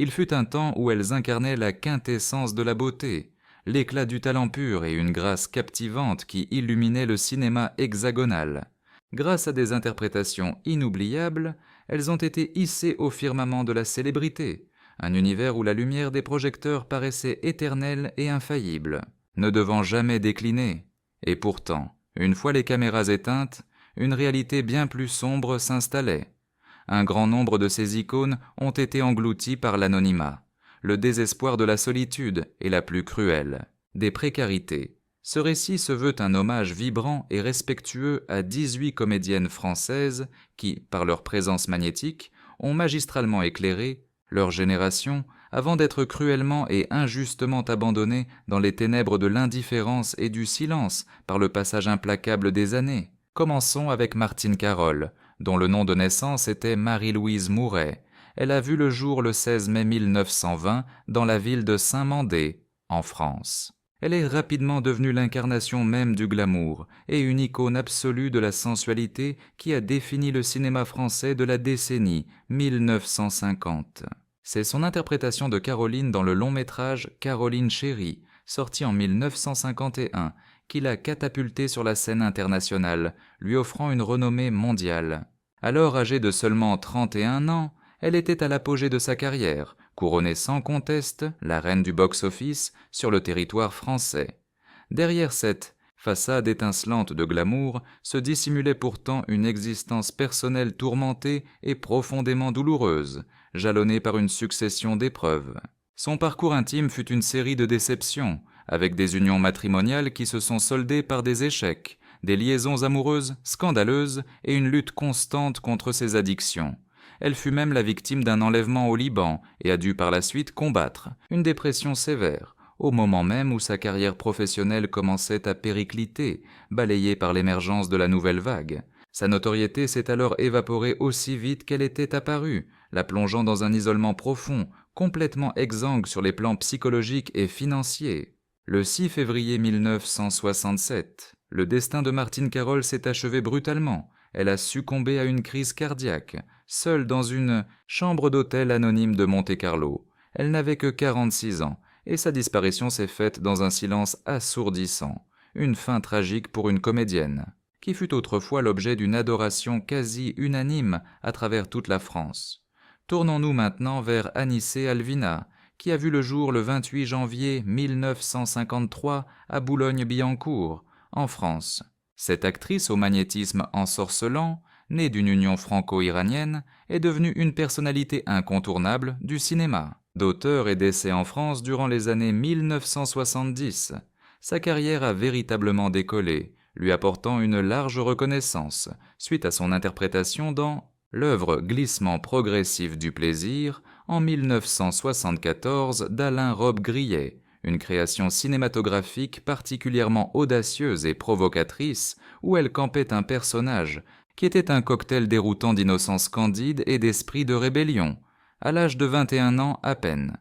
Il fut un temps où elles incarnaient la quintessence de la beauté, l'éclat du talent pur et une grâce captivante qui illuminaient le cinéma hexagonal. Grâce à des interprétations inoubliables, elles ont été hissées au firmament de la célébrité, un univers où la lumière des projecteurs paraissait éternelle et infaillible, ne devant jamais décliner. Et pourtant, une fois les caméras éteintes, une réalité bien plus sombre s'installait. Un grand nombre de ces icônes ont été englouties par l'anonymat, le désespoir de la solitude et la plus cruelle des précarités. Ce récit se veut un hommage vibrant et respectueux à 18 comédiennes françaises qui, par leur présence magnétique, ont magistralement éclairé leur génération avant d'être cruellement et injustement abandonnées dans les ténèbres de l'indifférence et du silence par le passage implacable des années. Commençons avec Martine Carol, dont le nom de naissance était Marie-Louise Mouret. Elle a vu le jour le 16 mai 1920 dans la ville de Saint-Mandé, en France. Elle est rapidement devenue l'incarnation même du glamour et une icône absolue de la sensualité qui a défini le cinéma français de la décennie 1950. C'est son interprétation de Caroline dans le long-métrage Caroline Chérie, sorti en 1951, qui l'a catapultée sur la scène internationale, lui offrant une renommée mondiale. Alors âgée de seulement 31 ans, elle était à l'apogée de sa carrière, couronnée sans conteste, la reine du box-office sur le territoire français. Derrière cette façade étincelante de glamour se dissimulait pourtant une existence personnelle tourmentée et profondément douloureuse, jalonnée par une succession d'épreuves. Son parcours intime fut une série de déceptions, avec des unions matrimoniales qui se sont soldées par des échecs, des liaisons amoureuses scandaleuses et une lutte constante contre ses addictions. Elle fut même la victime d'un enlèvement au Liban et a dû par la suite combattre une dépression sévère, au moment même où sa carrière professionnelle commençait à péricliter, balayée par l'émergence de la nouvelle vague. Sa notoriété s'est alors évaporée aussi vite qu'elle était apparue, la plongeant dans un isolement profond, complètement exsangue sur les plans psychologiques et financiers. Le 6 février 1967, le destin de Martine Carol s'est achevé brutalement. Elle a succombé à une crise cardiaque, seule dans une chambre d'hôtel anonyme de Monte-Carlo. Elle n'avait que 46 ans, et sa disparition s'est faite dans un silence assourdissant. Une fin tragique pour une comédienne, qui fut autrefois l'objet d'une adoration quasi unanime à travers toute la France. Tournons-nous maintenant vers Anicet Alvina, qui a vu le jour le 28 janvier 1953 à Boulogne-Billancourt, en France. Cette actrice au magnétisme ensorcelant, née d'une union franco-iranienne, est devenue une personnalité incontournable du cinéma. D'auteur et d'essai en France durant les années 1970, sa carrière a véritablement décollé, lui apportant une large reconnaissance, suite à son interprétation dans l'œuvre Glissement progressif du plaisir en 1974 d'Alain Robbe-Grillet, une création cinématographique particulièrement audacieuse et provocatrice où elle campait un personnage qui était un cocktail déroutant d'innocence candide et d'esprit de rébellion, à l'âge de 21 ans à peine.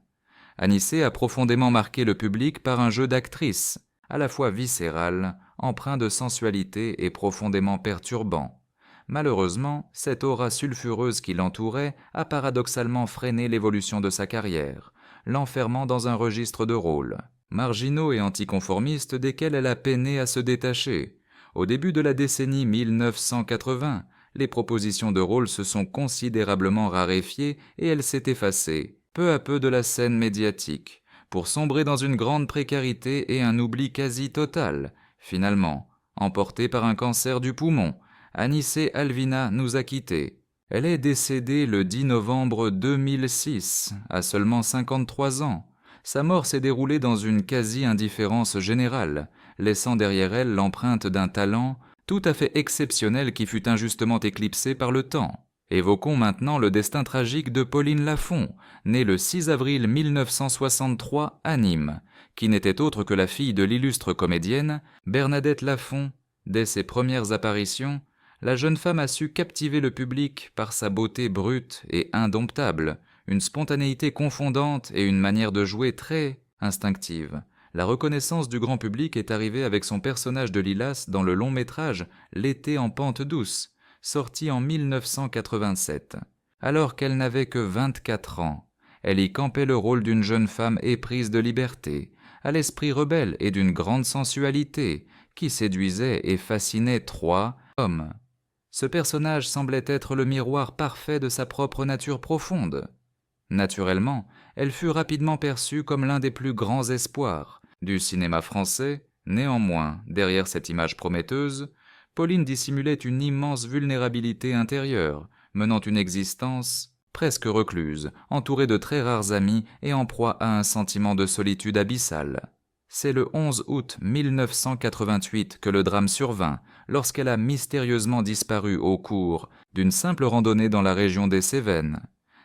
Anicet a profondément marqué le public par un jeu d'actrice, à la fois viscéral, empreint de sensualité et profondément perturbant. Malheureusement, cette aura sulfureuse qui l'entourait a paradoxalement freiné l'évolution de sa carrière, l'enfermant dans un registre de rôles, marginaux et anticonformistes desquels elle a peiné à se détacher. Au début de la décennie 1980, les propositions de rôles se sont considérablement raréfiées et elle s'est effacée, peu à peu de la scène médiatique, pour sombrer dans une grande précarité et un oubli quasi total. Finalement, emportée par un cancer du poumon, Anicet Alvina nous a quittés. Elle est décédée le 10 novembre 2006, à seulement 53 ans. Sa mort s'est déroulée dans une quasi-indifférence générale, laissant derrière elle l'empreinte d'un talent tout à fait exceptionnel qui fut injustement éclipsé par le temps. Évoquons maintenant le destin tragique de Pauline Lafont, née le 6 avril 1963 à Nîmes, qui n'était autre que la fille de l'illustre comédienne Bernadette Lafont. Dès ses premières apparitions, la jeune femme a su captiver le public par sa beauté brute et indomptable, une spontanéité confondante et une manière de jouer très instinctive. La reconnaissance du grand public est arrivée avec son personnage de Lilas dans le long-métrage L'été en pente douce, sorti en 1987. Alors qu'elle n'avait que 24 ans, Elle y campait le rôle d'une jeune femme éprise de liberté, à l'esprit rebelle et d'une grande sensualité, qui séduisait et fascinait 3 hommes. Ce personnage semblait être le miroir parfait de sa propre nature profonde. Naturellement, elle fut rapidement perçue comme l'un des plus grands espoirs du cinéma français. Néanmoins, derrière cette image prometteuse, Pauline dissimulait une immense vulnérabilité intérieure, menant une existence presque recluse, entourée de très rares amis et en proie à un sentiment de solitude abyssale. C'est le 11 août 1988 que le drame survint, lorsqu'elle a mystérieusement disparu au cours d'une simple randonnée dans la région des Cévennes.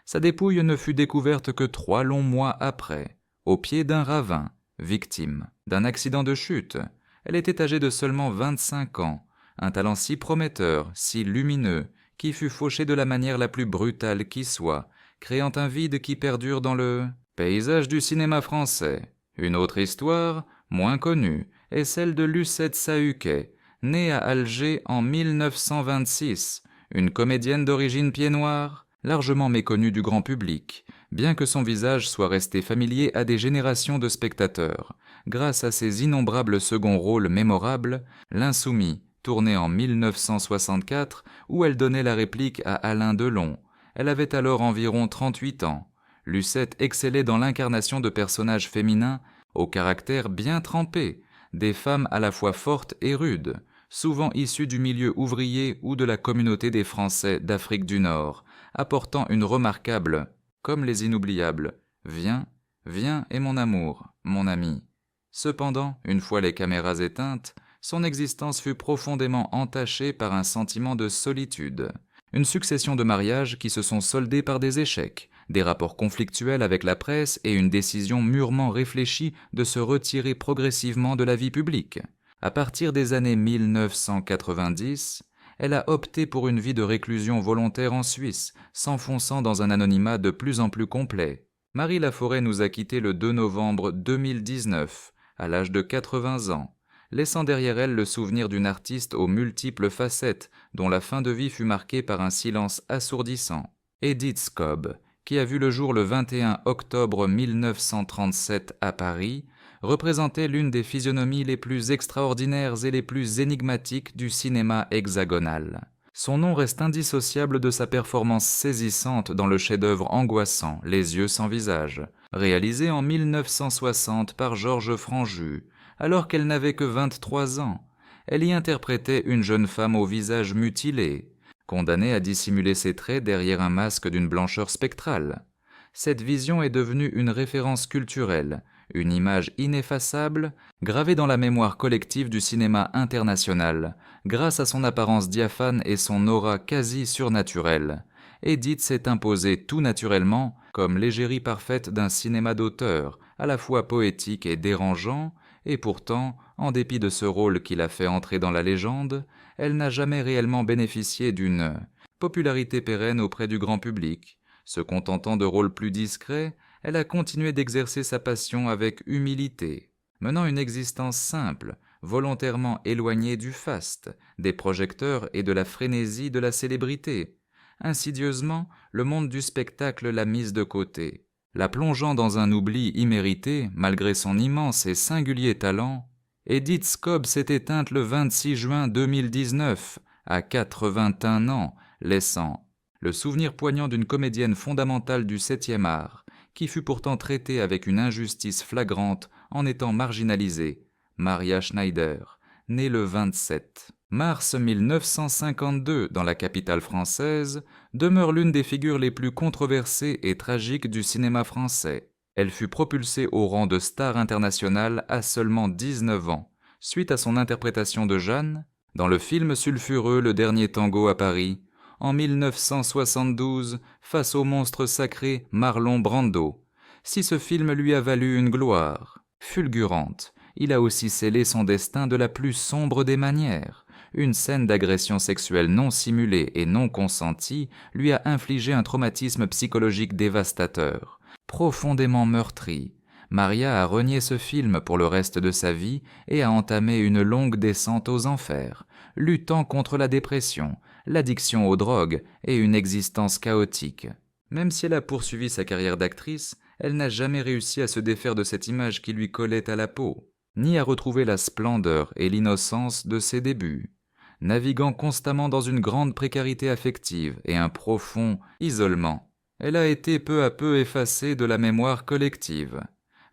Sa dépouille ne fut découverte que 3 longs mois après, au pied d'un ravin, victime d'un accident de chute. Elle était âgée de seulement 25 ans, un talent si prometteur, si lumineux, qui fut fauché de la manière la plus brutale qui soit, créant un vide qui perdure dans le paysage du cinéma français. Une autre histoire, moins connue, est celle de Lucette Sahuquet, née à Alger en 1926, une comédienne d'origine pied-noir, largement méconnue du grand public, bien que son visage soit resté familier à des générations de spectateurs, grâce à ses innombrables seconds rôles mémorables, L'Insoumis, tourné en 1964, où elle donnait la réplique à Alain Delon. Elle avait alors environ 38 ans. Lucette excellait dans l'incarnation de personnages féminins au caractère bien trempé, des femmes à la fois fortes et rudes, souvent issues du milieu ouvrier ou de la communauté des Français d'Afrique du Nord, apportant une remarquable, comme les inoubliables, « Viens, viens et mon amour, mon ami ». Cependant, une fois les caméras éteintes, son existence fut profondément entachée par un sentiment de solitude. Une succession de mariages qui se sont soldés par des échecs, des rapports conflictuels avec la presse et une décision mûrement réfléchie de se retirer progressivement de la vie publique. À partir des années 1990, elle a opté pour une vie de réclusion volontaire en Suisse, s'enfonçant dans un anonymat de plus en plus complet. Marie Laforêt nous a quittés le 2 novembre 2019, à l'âge de 80 ans, laissant derrière elle le souvenir d'une artiste aux multiples facettes, dont la fin de vie fut marquée par un silence assourdissant. Edith Scobb, qui a vu le jour le 21 octobre 1937 à Paris, représentait l'une des physionomies les plus extraordinaires et les plus énigmatiques du cinéma hexagonal. Son nom reste indissociable de sa performance saisissante dans le chef-d'œuvre angoissant Les yeux sans visage, réalisé en 1960 par Georges Franju, alors qu'elle n'avait que 23 ans. Elle y interprétait une jeune femme au visage mutilé, condamnée à dissimuler ses traits derrière un masque d'une blancheur spectrale. Cette vision est devenue une référence culturelle, une image ineffaçable, gravée dans la mémoire collective du cinéma international, grâce à son apparence diaphane et son aura quasi surnaturelle. Edith s'est imposée tout naturellement comme l'égérie parfaite d'un cinéma d'auteur, à la fois poétique et dérangeant, et pourtant, en dépit de ce rôle qui l'a fait entrer dans la légende, elle n'a jamais réellement bénéficié d'une popularité pérenne auprès du grand public. Se contentant de rôles plus discrets, elle a continué d'exercer sa passion avec humilité, menant une existence simple, volontairement éloignée du faste, des projecteurs et de la frénésie de la célébrité. Insidieusement, le monde du spectacle l'a mise de côté, la plongeant dans un oubli immérité malgré son immense et singulier talent. Edith Scobb s'est éteinte le 26 juin 2019, à 81 ans, laissant le souvenir poignant d'une comédienne fondamentale du 7e art, qui fut pourtant traitée avec une injustice flagrante en étant marginalisée, Maria Schneider, née le 27 mars 1952 dans la capitale française, demeure l'une des figures les plus controversées et tragiques du cinéma français. Elle fut propulsée au rang de star internationale à seulement 19 ans, suite à son interprétation de Jeanne dans le film sulfureux Le Dernier Tango à Paris, en 1972, face au monstre sacré Marlon Brando. Si ce film lui a valu une gloire fulgurante, il a aussi scellé son destin de la plus sombre des manières. Une scène d'agression sexuelle non simulée et non consentie lui a infligé un traumatisme psychologique dévastateur. Profondément meurtrie, Maria a renié ce film pour le reste de sa vie et a entamé une longue descente aux enfers, luttant contre la dépression, l'addiction aux drogues et une existence chaotique. Même si elle a poursuivi sa carrière d'actrice, elle n'a jamais réussi à se défaire de cette image qui lui collait à la peau, ni à retrouver la splendeur et l'innocence de ses débuts. Naviguant constamment dans une grande précarité affective et un profond isolement, elle a été peu à peu effacée de la mémoire collective.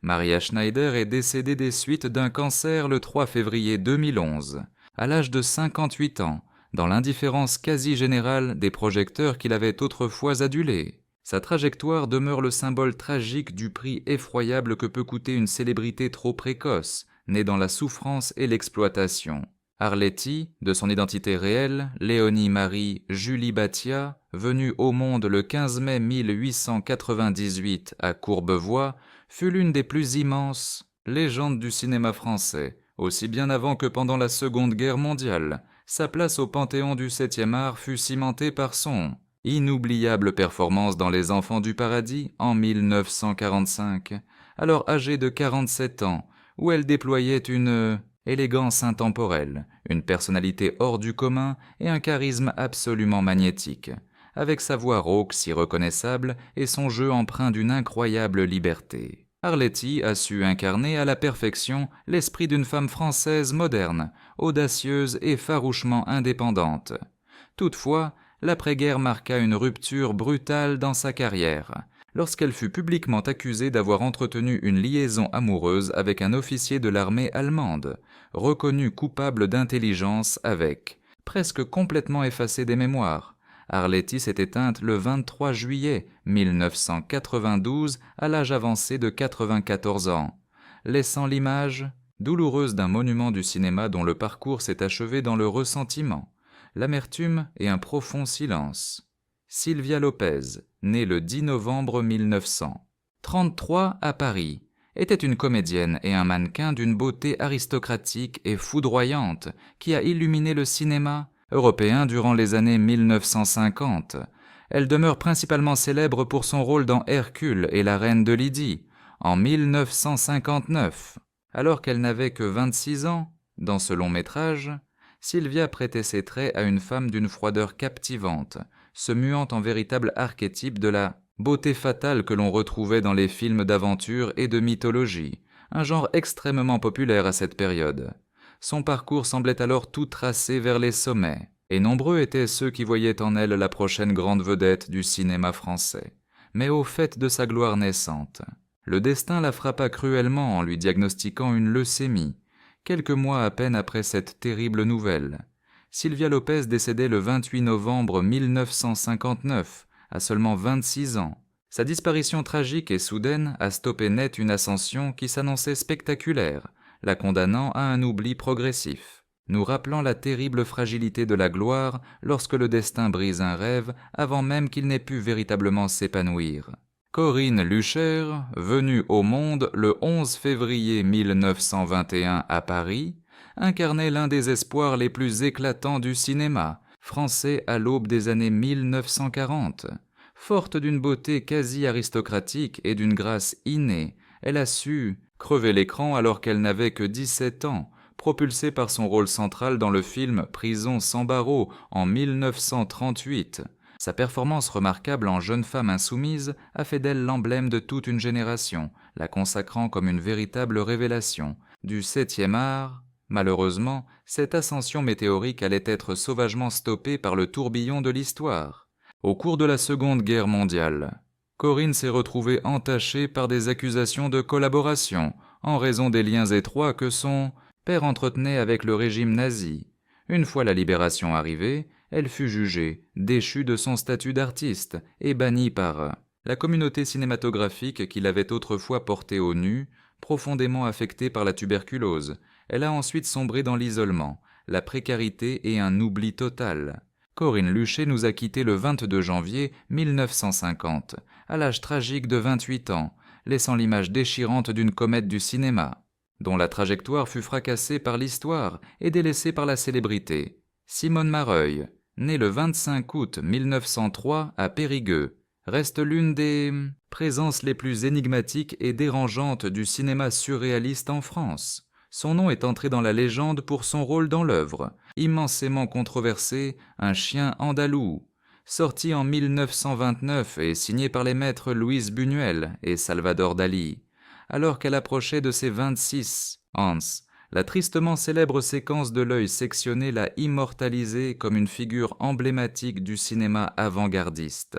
Maria Schneider est décédée des suites d'un cancer le 3 février 2011, à l'âge de 58 ans, dans l'indifférence quasi générale des projecteurs qui l'avaient autrefois adulée. Sa trajectoire demeure le symbole tragique du prix effroyable que peut coûter une célébrité trop précoce, née dans la souffrance et l'exploitation. Arletty, de son identité réelle, Léonie Marie Julie Batia, venue au monde le 15 mai 1898 à Courbevoie, fut l'une des plus immenses légendes du cinéma français, aussi bien avant que pendant la Seconde Guerre mondiale. Sa place au panthéon du 7e art fut cimentée par son inoubliable performance dans Les Enfants du Paradis en 1945, alors âgée de 47 ans, où elle déployait une élégance intemporelle, une personnalité hors du commun et un charisme absolument magnétique, avec sa voix rauque si reconnaissable et son jeu empreint d'une incroyable liberté. Arletty a su incarner à la perfection l'esprit d'une femme française moderne, audacieuse et farouchement indépendante. Toutefois, l'après-guerre marqua une rupture brutale dans sa carrière, lorsqu'elle fut publiquement accusée d'avoir entretenu une liaison amoureuse avec un officier de l'armée allemande, reconnu coupable d'intelligence avec, presque complètement effacé des mémoires. Arletty s'est éteinte le 23 juillet 1992 à l'âge avancé de 94 ans, laissant l'image douloureuse d'un monument du cinéma dont le parcours s'est achevé dans le ressentiment, l'amertume et un profond silence. Sylvia Lopez, née le 10 novembre 1933 à Paris, était une comédienne et un mannequin d'une beauté aristocratique et foudroyante qui a illuminé le cinéma européen durant les années 1950. Elle demeure principalement célèbre pour son rôle dans Hercule et la Reine de Lydie, en 1959. Alors qu'elle n'avait que 26 ans, dans ce long métrage, Sylvia prêtait ses traits à une femme d'une froideur captivante, se muant en véritable archétype de la beauté fatale que l'on retrouvait dans les films d'aventure et de mythologie, un genre extrêmement populaire à cette période. Son parcours semblait alors tout tracé vers les sommets, et nombreux étaient ceux qui voyaient en elle la prochaine grande vedette du cinéma français. Mais au fait de sa gloire naissante, le destin la frappa cruellement en lui diagnostiquant une leucémie, quelques mois à peine après cette terrible nouvelle. Sylvia Lopez décédait le 28 novembre 1959, à seulement 26 ans. Sa disparition tragique et soudaine a stoppé net une ascension qui s'annonçait spectaculaire, la condamnant à un oubli progressif, nous rappelant la terrible fragilité de la gloire lorsque le destin brise un rêve avant même qu'il n'ait pu véritablement s'épanouir. Corinne Lucher, venue au monde le 11 février 1921 à Paris, incarnait l'un des espoirs les plus éclatants du cinéma français à l'aube des années 1940. Forte d'une beauté quasi aristocratique et d'une grâce innée, elle a su crever l'écran alors qu'elle n'avait que 17 ans, propulsée par son rôle central dans le film Prison sans barreaux en 1938. Sa performance remarquable en jeune femme insoumise a fait d'elle l'emblème de toute une génération, la consacrant comme une véritable révélation du 7e art. Malheureusement, cette ascension météorique allait être sauvagement stoppée par le tourbillon de l'histoire. Au cours de la Seconde Guerre mondiale, Corinne s'est retrouvée entachée par des accusations de collaboration en raison des liens étroits que son père entretenait avec le régime nazi. Une fois la libération arrivée, elle fut jugée, déchue de son statut d'artiste et bannie par la communauté cinématographique qui l'avait autrefois portée au nu, profondément affectée par la tuberculose. Elle a ensuite sombré dans l'isolement, la précarité et un oubli total. Corinne Lucher nous a quittés le 22 janvier 1950, à l'âge tragique de 28 ans, laissant l'image déchirante d'une comète du cinéma, dont la trajectoire fut fracassée par l'histoire et délaissée par la célébrité. Simone Mareuil, née le 25 août 1903 à Périgueux, reste l'une des présences les plus énigmatiques et dérangeantes du cinéma surréaliste en France. Son nom est entré dans la légende pour son rôle dans l'œuvre, immensément controversé, Un chien andalou. sorti en 1929 et signé par les maîtres Luis Buñuel et Salvador Dalí. Alors qu'elle approchait de ses 26, Hans, la tristement célèbre séquence de l'œil sectionné l'a immortalisée comme une figure emblématique du cinéma avant-gardiste.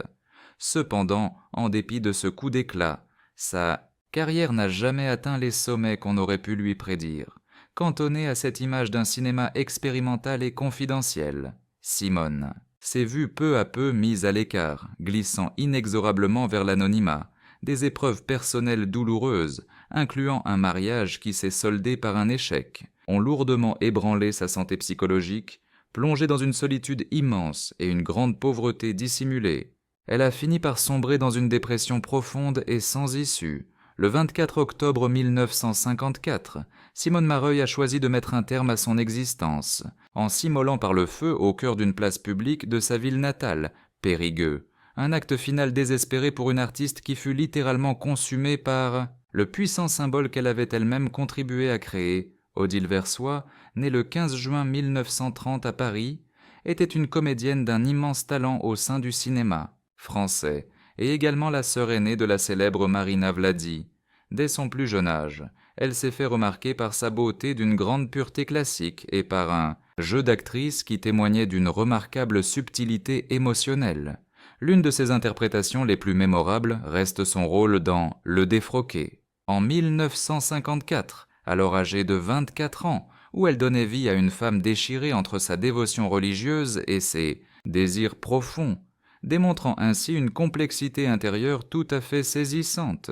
Cependant, en dépit de ce coup d'éclat, sa carrière n'a jamais atteint les sommets qu'on aurait pu lui prédire, cantonnée à cette image d'un cinéma expérimental et confidentiel. Simone s'est vue peu à peu mise à l'écart, glissant inexorablement vers l'anonymat, des épreuves personnelles douloureuses, incluant un mariage qui s'est soldé par un échec, ont lourdement ébranlé sa santé psychologique, plongée dans une solitude immense et une grande pauvreté dissimulée. Elle a fini par sombrer dans une dépression profonde et sans issue. Le 24 octobre 1954, Simone Mareuil a choisi de mettre un terme à son existence, en s'immolant par le feu au cœur d'une place publique de sa ville natale, Périgueux. Un acte final désespéré pour une artiste qui fut littéralement consumée par le puissant symbole qu'elle avait elle-même contribué à créer. Odile Versoix, née le 15 juin 1930 à Paris, était une comédienne d'un immense talent au sein du cinéma français, et également la sœur aînée de la célèbre Marina Vladi. Dès son plus jeune âge, elle s'est fait remarquer par sa beauté d'une grande pureté classique et par un jeu d'actrice qui témoignait d'une remarquable subtilité émotionnelle. L'une de ses interprétations les plus mémorables reste son rôle dans Le Défroqué, en 1954, alors âgée de 24 ans, où elle donnait vie à une femme déchirée entre sa dévotion religieuse et ses désirs profonds, démontrant ainsi une complexité intérieure tout à fait saisissante.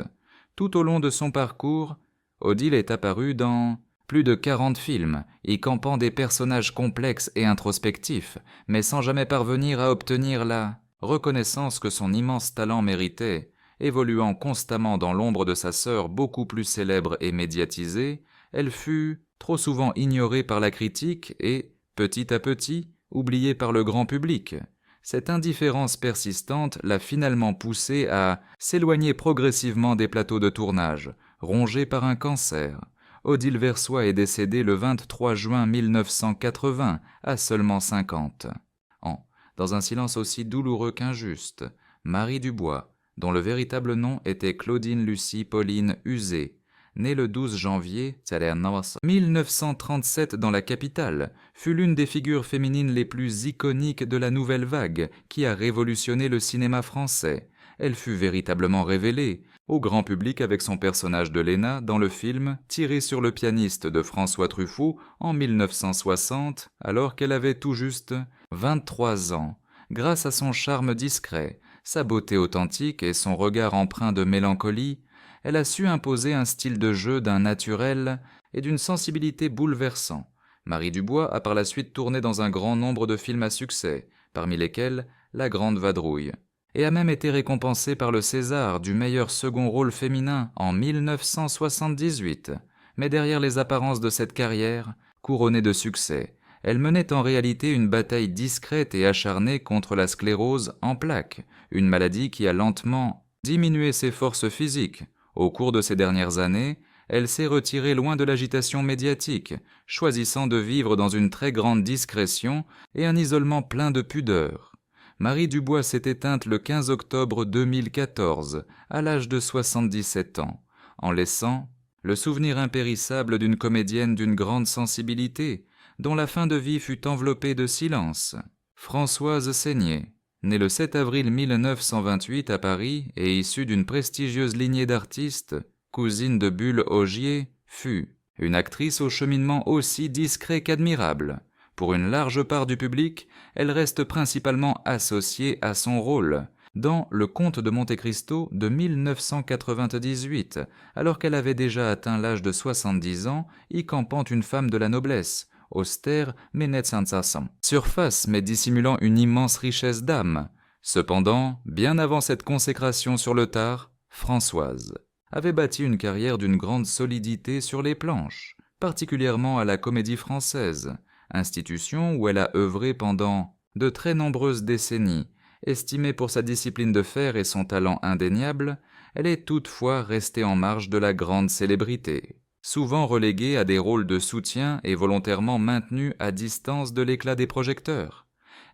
Tout au long de son parcours, Odile est apparue dans plus de 40 films, y campant des personnages complexes et introspectifs, mais sans jamais parvenir à obtenir la reconnaissance que son immense talent méritait. Évoluant constamment dans l'ombre de sa sœur beaucoup plus célèbre et médiatisée, elle fut trop souvent ignorée par la critique et, petit à petit, oubliée par le grand public. Cette indifférence persistante l'a finalement poussée à s'éloigner progressivement des plateaux de tournage, rongée par un cancer. Odile Versoix est décédée le 23 juin 1980, à seulement 50 ans. Dans un silence aussi douloureux qu'injuste, Marie Dubois, dont le véritable nom était Claudine Lucie Pauline Uzé, née le 12 janvier 1937 dans la capitale, fut l'une des figures féminines les plus iconiques de la nouvelle vague qui a révolutionné le cinéma français. Elle fut véritablement révélée au grand public avec son personnage de Léna dans le film tiré sur le pianiste de François Truffaut en 1960, alors qu'elle avait tout juste 23 ans. Grâce à son charme discret, sa beauté authentique et son regard empreint de mélancolie, elle a su imposer un style de jeu d'un naturel et d'une sensibilité bouleversant. Marie Dubois a par la suite tourné dans un grand nombre de films à succès, parmi lesquels La Grande Vadrouille, et a même été récompensée par le César du meilleur second rôle féminin en 1978. Mais derrière les apparences de cette carrière, couronnée de succès, elle menait en réalité une bataille discrète et acharnée contre la sclérose en plaques, une maladie qui a lentement diminué ses forces physiques. Au cours de ces dernières années, elle s'est retirée loin de l'agitation médiatique, choisissant de vivre dans une très grande discrétion et un isolement plein de pudeur. Marie Dubois s'est éteinte le 15 octobre 2014, à l'âge de 77 ans, en laissant le souvenir impérissable d'une comédienne d'une grande sensibilité, dont la fin de vie fut enveloppée de silence. Françoise Seigné, née le 7 avril 1928 à Paris et issue d'une prestigieuse lignée d'artistes, cousine de Bulle Ogier, fut une actrice au cheminement aussi discret qu'admirable. Pour une large part du public, elle reste principalement associée à son rôle dans Le Comte de Monte-Cristo de 1998, alors qu'elle avait déjà atteint l'âge de 70 ans, y campant une femme de la noblesse, austère mais nette sensation. Surface mais dissimulant une immense richesse d'âme. Cependant, bien avant cette consécration sur le tard, Françoise avait bâti une carrière d'une grande solidité sur les planches, particulièrement à la Comédie Française, institution où elle a œuvré pendant de très nombreuses décennies. Estimée pour sa discipline de fer et son talent indéniable, elle est toutefois restée en marge de la grande célébrité. Souvent reléguée à des rôles de soutien et volontairement maintenue à distance de l'éclat des projecteurs.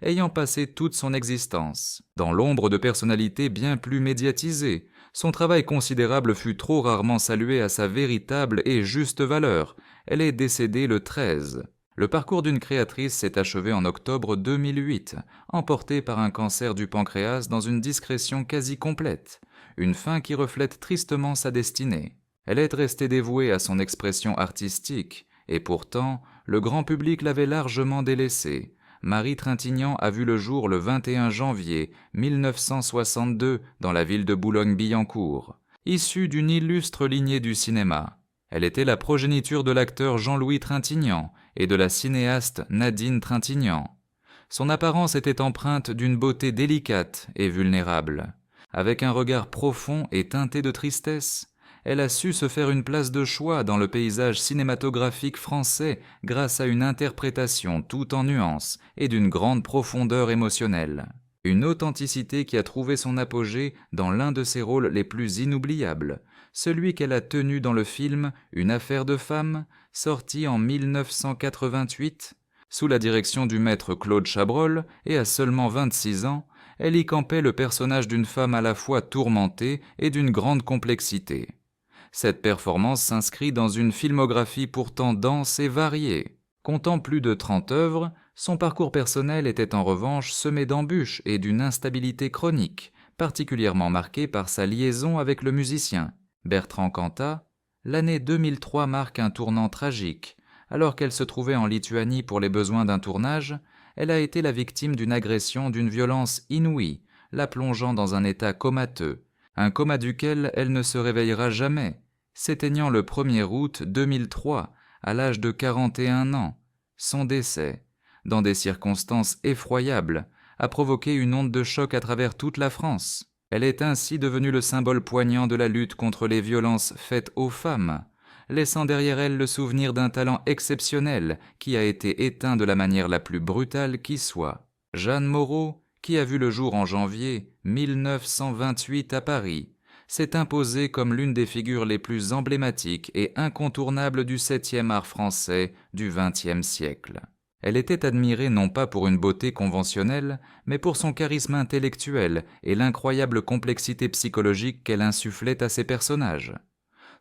ayant passé toute son existence dans l'ombre de personnalités bien plus médiatisées. Son travail considérable fut trop rarement salué à sa véritable et juste valeur. Elle est décédée le 13. Le parcours d'une créatrice s'est achevé en octobre 2008, emportée par un cancer du pancréas dans une discrétion quasi complète, une fin qui reflète tristement sa destinée. Elle est restée dévouée à son expression artistique, et pourtant, le grand public l'avait largement délaissée. Marie Trintignant a vu le jour le 21 janvier 1962 dans la ville de Boulogne-Billancourt. Issue d'une illustre lignée du cinéma, elle était la progéniture de l'acteur Jean-Louis Trintignant et de la cinéaste Nadine Trintignant. Son apparence était empreinte d'une beauté délicate et vulnérable. Avec un regard profond et teinté de tristesse, elle a su se faire une place de choix dans le paysage cinématographique français grâce à une interprétation tout en nuances et d'une grande profondeur émotionnelle. Une authenticité qui a trouvé son apogée dans l'un de ses rôles les plus inoubliables, celui qu'elle a tenu dans le film Une affaire de femme, sorti en 1988. Sous la direction du maître Claude Chabrol, et à seulement 26 ans, elle y campait le personnage d'une femme à la fois tourmentée et d'une grande complexité. Cette performance s'inscrit dans une filmographie pourtant dense et variée. Comptant plus de 30 œuvres, son parcours personnel était en revanche semé d'embûches et d'une instabilité chronique, particulièrement marquée par sa liaison avec le musicien Bertrand Cantat. L'année 2003 marque un tournant tragique. Alors qu'elle se trouvait en Lituanie pour les besoins d'un tournage, elle a été la victime d'une agression d'une violence inouïe, la plongeant dans un état comateux, un coma duquel elle ne se réveillera jamais, s'éteignant le 1er août 2003, à l'âge de 41 ans. Son décès, dans des circonstances effroyables, a provoqué une onde de choc à travers toute la France. Elle est ainsi devenue le symbole poignant de la lutte contre les violences faites aux femmes, laissant derrière elle le souvenir d'un talent exceptionnel qui a été éteint de la manière la plus brutale qui soit. Jeanne Moreau, qui a vu le jour en janvier 1928 à Paris, s'est imposée comme l'une des figures les plus emblématiques et incontournables du 7e art français du XXe siècle. Elle était admirée non pas pour une beauté conventionnelle, mais pour son charisme intellectuel et l'incroyable complexité psychologique qu'elle insufflait à ses personnages.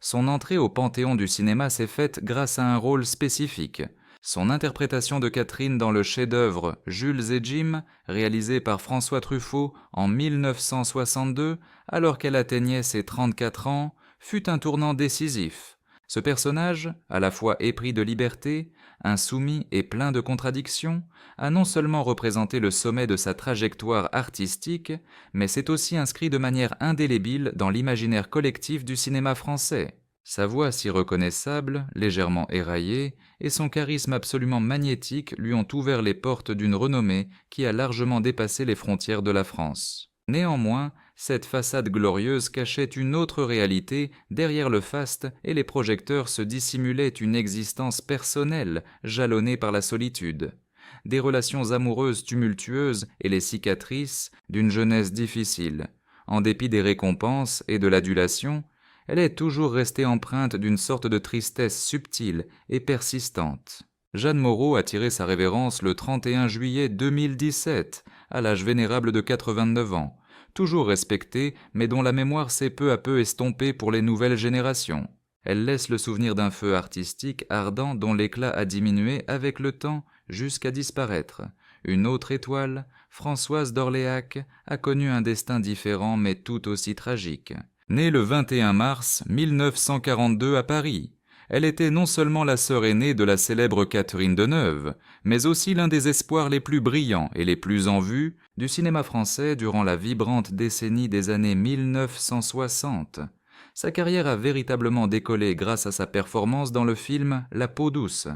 Son entrée au panthéon du cinéma s'est faite grâce à un rôle spécifique. Son interprétation de Catherine dans le chef-d'œuvre Jules et Jim, réalisé par François Truffaut en 1962, alors qu'elle atteignait ses 34 ans, fut un tournant décisif. Ce personnage, à la fois épris de liberté, insoumis et plein de contradictions, a non seulement représenté le sommet de sa trajectoire artistique, mais s'est aussi inscrit de manière indélébile dans l'imaginaire collectif du cinéma français. Sa voix si reconnaissable, légèrement éraillée, et son charisme absolument magnétique lui ont ouvert les portes d'une renommée qui a largement dépassé les frontières de la France. Néanmoins, cette façade glorieuse cachait une autre réalité derrière le faste et les projecteurs se dissimulaient une existence personnelle jalonnée par la solitude, des relations amoureuses tumultueuses et les cicatrices d'une jeunesse difficile. En dépit des récompenses et de l'adulation, elle est toujours restée empreinte d'une sorte de tristesse subtile et persistante. Jeanne Moreau a tiré sa révérence le 31 juillet 2017, à l'âge vénérable de 89 ans, toujours respectée, mais dont la mémoire s'est peu à peu estompée pour les nouvelles générations. Elle laisse le souvenir d'un feu artistique ardent dont l'éclat a diminué avec le temps jusqu'à disparaître. Une autre étoile, Françoise d'Orléac, a connu un destin différent mais tout aussi tragique. Née le 21 mars 1942 à Paris, elle était non seulement la sœur aînée de la célèbre Catherine Deneuve, mais aussi l'un des espoirs les plus brillants et les plus en vue du cinéma français durant la vibrante décennie des années 1960. Sa carrière a véritablement décollé grâce à sa performance dans le film La peau douce,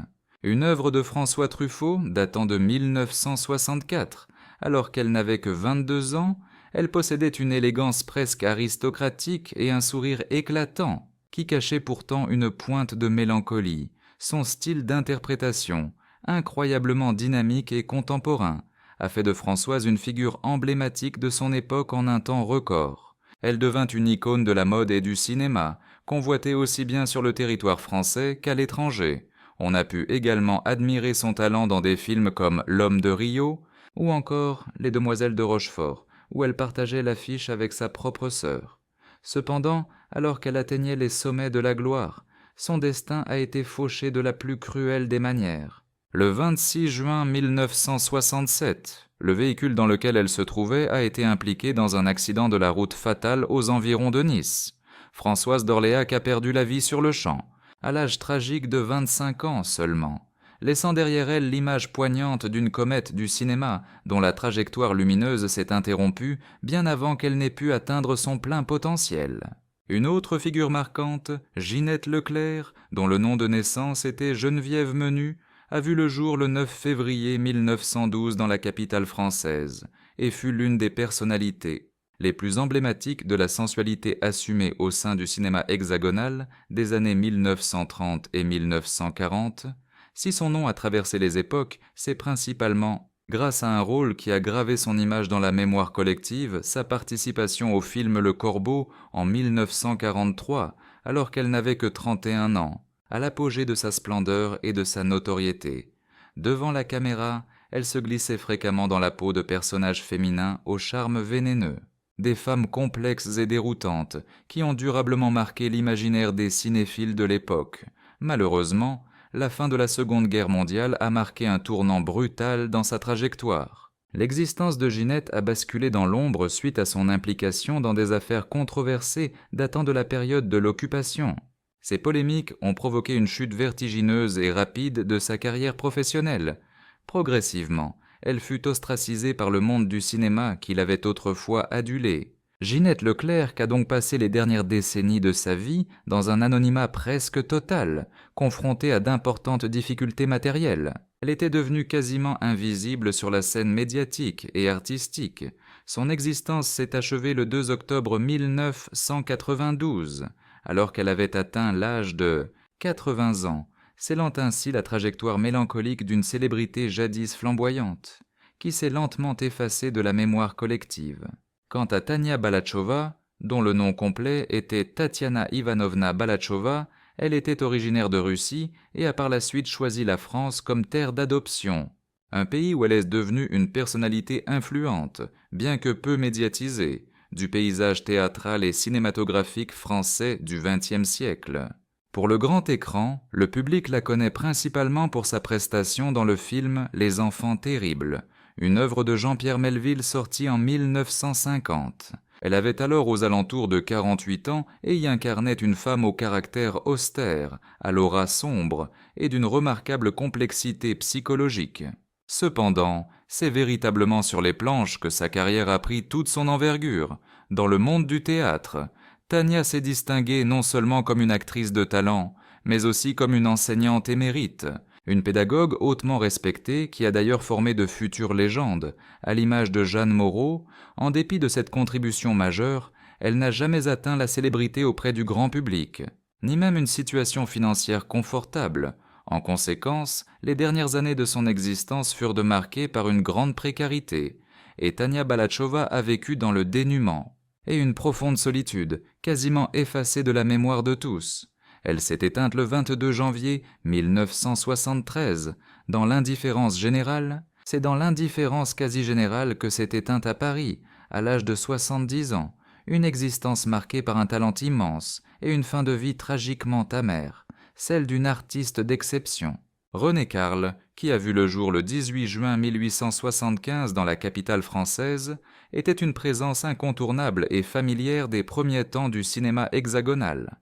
une œuvre de François Truffaut datant de 1964. Alors qu'elle n'avait que 22 ans, elle possédait une élégance presque aristocratique et un sourire éclatant, qui cachait pourtant une pointe de mélancolie. Son style d'interprétation, incroyablement dynamique et contemporain, a fait de Françoise une figure emblématique de son époque en un temps record. Elle devint une icône de la mode et du cinéma, convoitée aussi bien sur le territoire français qu'à l'étranger. On a pu également admirer son talent dans des films comme L'Homme de Rio ou encore Les Demoiselles de Rochefort, où elle partageait l'affiche avec sa propre sœur. Cependant, alors qu'elle atteignait les sommets de la gloire, son destin a été fauché de la plus cruelle des manières. Le 26 juin 1967, le véhicule dans lequel elle se trouvait a été impliqué dans un accident de la route fatal aux environs de Nice. Françoise d'Orléac a perdu la vie sur le champ, à l'âge tragique de 25 ans seulement, laissant derrière elle l'image poignante d'une comète du cinéma dont la trajectoire lumineuse s'est interrompue bien avant qu'elle n'ait pu atteindre son plein potentiel. Une autre figure marquante, Ginette Leclerc, dont le nom de naissance était Geneviève Menu, a vu le jour le 9 février 1912 dans la capitale française et fut l'une des personnalités les plus emblématiques de la sensualité assumée au sein du cinéma hexagonal des années 1930 et 1940. Si son nom a traversé les époques, c'est principalement grâce à un rôle qui a gravé son image dans la mémoire collective, sa participation au film Le Corbeau en 1943, alors qu'elle n'avait que 31 ans, à l'apogée de sa splendeur et de sa notoriété. Devant la caméra, elle se glissait fréquemment dans la peau de personnages féminins au charme vénéneux, des femmes complexes et déroutantes qui ont durablement marqué l'imaginaire des cinéphiles de l'époque. Malheureusement, la fin de la Seconde Guerre mondiale a marqué un tournant brutal dans sa trajectoire. L'existence de Ginette a basculé dans l'ombre suite à son implication dans des affaires controversées datant de la période de l'occupation. Ces polémiques ont provoqué une chute vertigineuse et rapide de sa carrière professionnelle. Progressivement, elle fut ostracisée par le monde du cinéma qui l'avait autrefois adulée. Ginette Leclerc a donc passé les dernières décennies de sa vie dans un anonymat presque total, confrontée à d'importantes difficultés matérielles. Elle était devenue quasiment invisible sur la scène médiatique et artistique. Son existence s'est achevée le 2 octobre 1992, alors qu'elle avait atteint l'âge de 80 ans, scellant ainsi la trajectoire mélancolique d'une célébrité jadis flamboyante, qui s'est lentement effacée de la mémoire collective. Quant à Tania Balachova, dont le nom complet était Tatiana Ivanovna Balachova, elle était originaire de Russie et a par la suite choisi la France comme terre d'adoption, un pays où elle est devenue une personnalité influente, bien que peu médiatisée, du paysage théâtral et cinématographique français du XXe siècle. Pour le grand écran, le public la connaît principalement pour sa prestation dans le film Les Enfants terribles, une œuvre de Jean-Pierre Melville sortie en 1950. Elle avait alors aux alentours de 48 ans et y incarnait une femme au caractère austère, à l'aura sombre et d'une remarquable complexité psychologique. Cependant, c'est véritablement sur les planches que sa carrière a pris toute son envergure. Dans le monde du théâtre, Tania s'est distinguée non seulement comme une actrice de talent, mais aussi comme une enseignante émérite, une pédagogue hautement respectée qui a d'ailleurs formé de futures légendes. À l'image de Jeanne Moreau, en dépit de cette contribution majeure, elle n'a jamais atteint la célébrité auprès du grand public, ni même une situation financière confortable. En conséquence, les dernières années de son existence furent marquées par une grande précarité, et Tania Balachova a vécu dans le dénuement et une profonde solitude, quasiment effacée de la mémoire de tous. Elle s'est éteinte le 22 janvier 1973. Dans l'indifférence générale, c'est dans l'indifférence quasi générale que s'est éteinte à Paris, à l'âge de 70 ans, une existence marquée par un talent immense et une fin de vie tragiquement amère, celle d'une artiste d'exception. René Carle, qui a vu le jour le 18 juin 1875 dans la capitale française, était une présence incontournable et familière des premiers temps du cinéma hexagonal.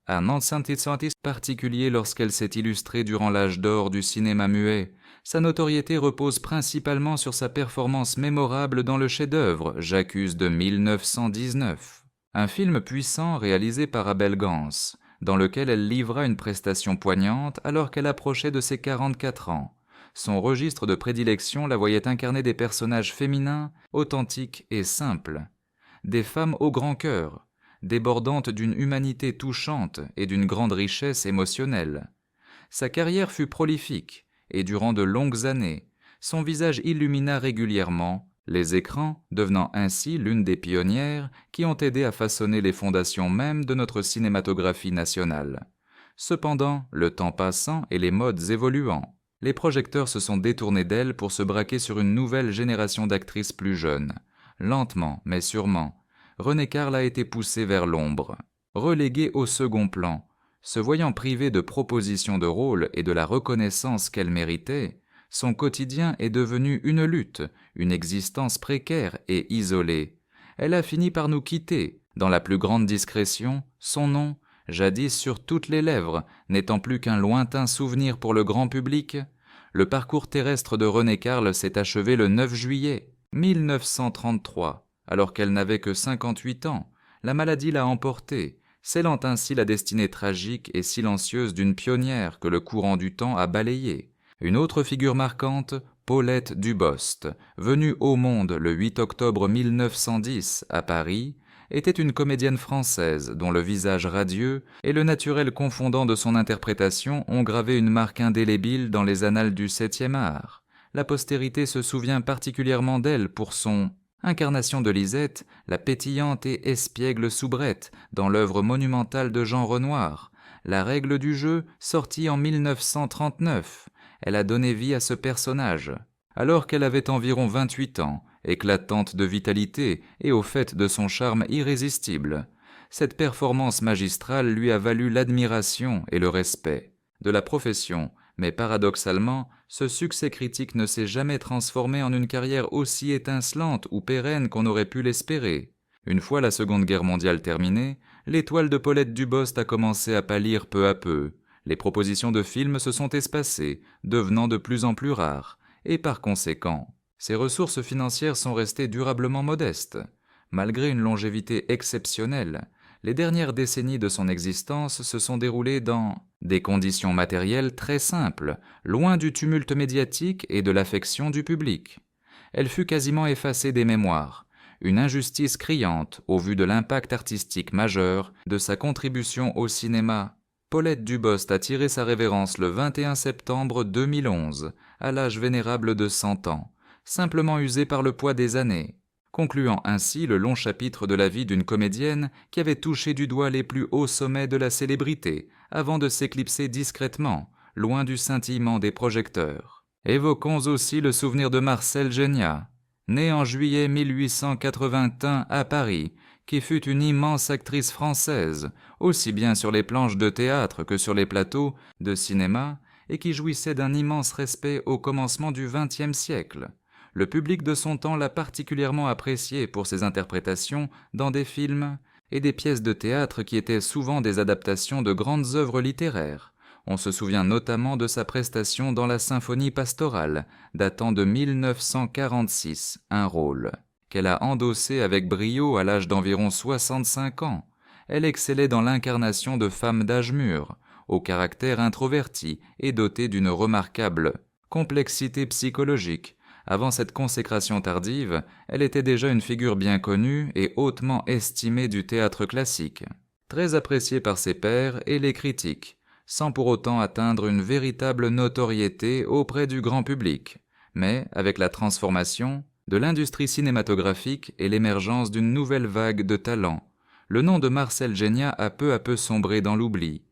Un antisémitisme particulier lorsqu'elle s'est illustrée durant l'âge d'or du cinéma muet. Sa notoriété repose principalement sur sa performance mémorable dans le chef-d'œuvre J'accuse de 1919, un film puissant réalisé par Abel Gance, dans lequel elle livra une prestation poignante alors qu'elle approchait de ses 44 ans. Son registre de prédilection la voyait incarner des personnages féminins, authentiques et simples, des femmes au grand cœur, débordantes d'une humanité touchante et d'une grande richesse émotionnelle. Sa carrière fut prolifique, et durant de longues années, son visage illumina régulièrement les écrans, devenant ainsi l'une des pionnières qui ont aidé à façonner les fondations mêmes de notre cinématographie nationale. Cependant, le temps passant et les modes évoluant, Les projecteurs se sont détournés d'elle pour se braquer sur une nouvelle génération d'actrices plus jeunes. Lentement, mais sûrement, Renée Carle a été poussée vers l'ombre, reléguée au second plan. Se voyant privée de propositions de rôle et de la reconnaissance qu'elle méritait, son quotidien est devenu une lutte, une existence précaire et isolée. Elle a fini par nous quitter, dans la plus grande discrétion, son nom, jadis sur toutes les lèvres, n'étant plus qu'un lointain souvenir pour le grand public. Le parcours terrestre de Renée Carle s'est achevé le 9 juillet 1933, alors qu'elle n'avait que 58 ans. La maladie l'a emportée, scellant ainsi la destinée tragique et silencieuse d'une pionnière que le courant du temps a balayée. Une autre figure marquante, Paulette Dubost, venue au monde le 8 octobre 1910 à Paris, était une comédienne française dont le visage radieux et le naturel confondant de son interprétation ont gravé une marque indélébile dans les annales du 7e art. La postérité se souvient particulièrement d'elle pour son incarnation de Lisette, la pétillante et espiègle soubrette dans l'œuvre monumentale de Jean Renoir. La règle du jeu, sortie en 1939. Elle a donné vie à ce personnage. Alors qu'elle avait environ 28 ans, éclatante de vitalité et au fait de son charme irrésistible, cette performance magistrale lui a valu l'admiration et le respect de la profession, mais paradoxalement, ce succès critique ne s'est jamais transformé en une carrière aussi étincelante ou pérenne qu'on aurait pu l'espérer. Une fois la Seconde Guerre mondiale terminée, l'étoile de Paulette Dubost a commencé à pâlir peu à peu. Les propositions de films se sont espacées, devenant de plus en plus rares, et par conséquent, ses ressources financières sont restées durablement modestes. Malgré une longévité exceptionnelle, les dernières décennies de son existence se sont déroulées dans des conditions matérielles très simples, loin du tumulte médiatique et de l'affection du public. Elle fut quasiment effacée des mémoires, une injustice criante au vu de l'impact artistique majeur de sa contribution au cinéma. Paulette Dubost a tiré sa révérence le 21 septembre 2011, à l'âge vénérable de 100 ans, simplement usée par le poids des années, concluant ainsi le long chapitre de la vie d'une comédienne qui avait touché du doigt les plus hauts sommets de la célébrité, avant de s'éclipser discrètement, loin du scintillement des projecteurs. Évoquons aussi le souvenir de Marcel Génia, née en juillet 1881 à Paris, qui fut une immense actrice française, aussi bien sur les planches de théâtre que sur les plateaux de cinéma, et qui jouissait d'un immense respect au commencement du XXe siècle. Le public de son temps l'a particulièrement appréciée pour ses interprétations dans des films et des pièces de théâtre qui étaient souvent des adaptations de grandes œuvres littéraires. On se souvient notamment de sa prestation dans la Symphonie pastorale, datant de 1946, un rôle qu'elle a endossé avec brio à l'âge d'environ 65 ans. Elle excellait dans l'incarnation de femmes d'âge mûr, au caractère introverti et dotée d'une remarquable complexité psychologique. Avant cette consécration tardive, elle était déjà une figure bien connue et hautement estimée du théâtre classique, très appréciée par ses pairs et les critiques, sans pour autant atteindre une véritable notoriété auprès du grand public. Mais, avec la transformation de l'industrie cinématographique et l'émergence d'une nouvelle vague de talents, le nom de Marcel Génia a peu à peu sombré dans l'oubli.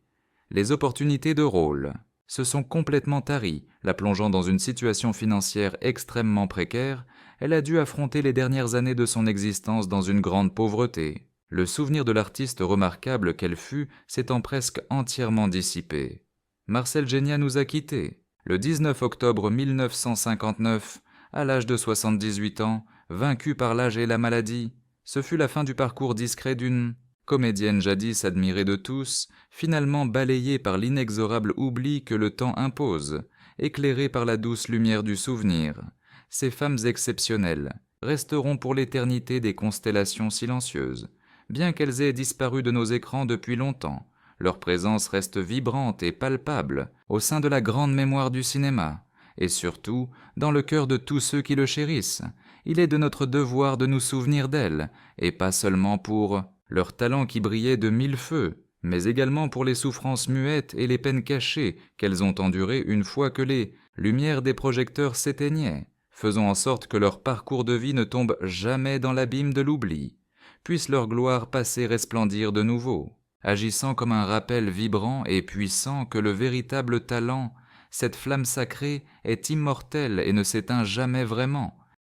Les opportunités de rôle se sont complètement taries, la plongeant dans une situation financière extrêmement précaire. Elle a dû affronter les dernières années de son existence dans une grande pauvreté. Le souvenir de l'artiste remarquable qu'elle fut s'étant presque entièrement dissipé. Marcel Génia nous a quittés le 19 octobre 1959, à l'âge de 78 ans, vaincue par l'âge et la maladie. Ce fut la fin du parcours discret d'une comédienne jadis admirée de tous, finalement balayée par l'inexorable oubli que le temps impose, éclairée par la douce lumière du souvenir. Ces femmes exceptionnelles resteront pour l'éternité des constellations silencieuses. Bien qu'elles aient disparu de nos écrans depuis longtemps, leur présence reste vibrante et palpable au sein de la grande mémoire du cinéma, et surtout dans le cœur de tous ceux qui le chérissent. Il est de notre devoir de nous souvenir d'elles, et pas seulement pour leur talent qui brillait de mille feux, mais également pour les souffrances muettes et les peines cachées qu'elles ont endurées une fois que les lumières des projecteurs s'éteignaient, faisant en sorte que leur parcours de vie ne tombe jamais dans l'abîme de l'oubli. Puisse leur gloire passer resplendir de nouveau, agissant comme un rappel vibrant et puissant que le véritable talent Cette flamme sacrée est immortelle et ne s'éteint jamais vraiment.